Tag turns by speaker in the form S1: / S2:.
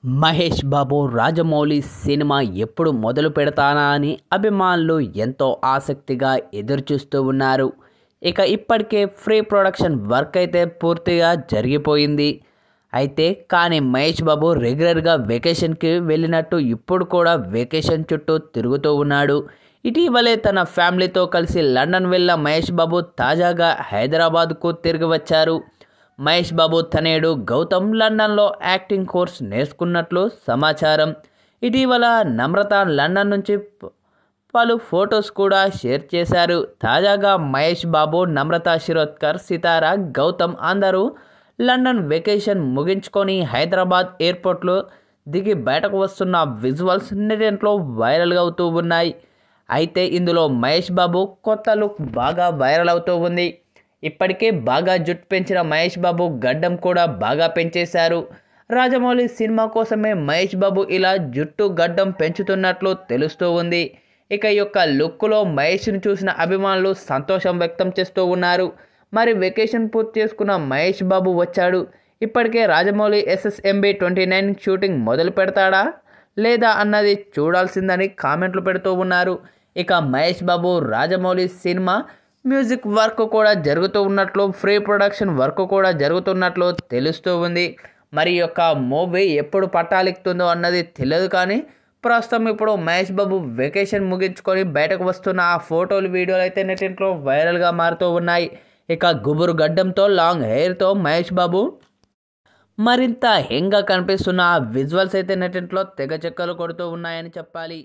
S1: Mahesh Babu Rajamouli cinema ఎప్పుడు మొదలు పెడతానా అని అభిమానులు ఎంతో ఆసక్తిగా ఎదురుచూస్తూ ఉన్నారు. ఇప్పటికే ప్రీ ప్రొడక్షన్ వర్క్ అయితే పూర్తిగా జరిగిపోయింది. కానీ మహేష్ బాబు రెగ్యులర్గా వెకేషన్కి వెళ్ళినట్టు ఇప్పుడు కూడా వెకేషన్ చుట్టూ తిరుగుతూ ఉన్నాడు. ఇటీవలే తన ఫ్యామిలీతో కలిసి లండన్ వెళ్ళిన మహేష్ బాబు తాజాగా హైదరాబాద్కు తిరిగి వచ్చారు. మహేష్ బాబు తనయుడు గౌతమ్ లండన్లో యాక్టింగ్ కోర్స్ నేర్చుకున్నట్లు సమాచారం. ఇటీవల నమ్రత లండన్ నుంచి పలు ఫొటోస్ కూడా షేర్ చేశారు. తాజాగా మహేష్ బాబు, నమ్రత శిరోద్కర్, సితార, గౌతమ్ అందరూ లండన్ వెకేషన్ ముగించుకొని హైదరాబాద్ ఎయిర్పోర్ట్లో దిగి బయటకు వస్తున్న విజువల్స్ నెట్టింట్లో వైరల్గా అవుతూ ఉన్నాయి. ఇందులో మహేష్ బాబు కొత్త లుక్ బాగా వైరల్ అవుతూ ఉంది. ఇప్పటికే బాగా జుట్టు పెంచిన మహేష్ బాబు గడ్డం కూడా బాగా పెంచేశారు. రాజమౌళి సినిమా కోసమే మహేష్ బాబు ఇలా జుట్టు గడ్డం పెంచుతున్నట్లు తెలుస్తూ ఉంది. ఈ యొక్క లుక్లో మహేష్ను చూసిన అభిమానులు సంతోషం వ్యక్తం చేస్తూ ఉన్నారు. మరి వెకేషన్ పూర్తి చేసుకున్న మహేష్ బాబు వచ్చాడు. ఇప్పటికే రాజమౌళి SSMB 29 షూటింగ్ మొదలు పెడతాడా లేదా అన్నది చూడాల్సిందని కామెంట్లు పెడుతూ ఉన్నారు. Mahesh Babu Rajamouli cinema music work కూడా జరుగుతూ ఉన్నట్లు, ప్రీ ప్రొడక్షన్ వర్క్ కూడా జరుగుతున్నట్లు తెలుస్తూ ఉంది. మరి మూవీ ఎప్పుడు పట్టాలెక్కుతుందో అన్నది తెలియదు. కానీ ప్రస్తుతం ఇప్పుడు మహేష్ బాబు వెకేషన్ ముగించుకొని బయటకు వస్తున్న ఆ ఫోటోలు, వీడియోలు అయితే నెట్టింట్లో వైరల్గా మారుతూ ఉన్నాయి. గుబురు గడ్డంతో, లాంగ్ హెయిర్తో మహేష్ బాబు మరింత హెంగా కనిపిస్తున్న ఆ విజువల్స్ అయితే నెట్టింట్లో తెగ చెక్కలు కొడుతూ ఉన్నాయని చెప్పాలి.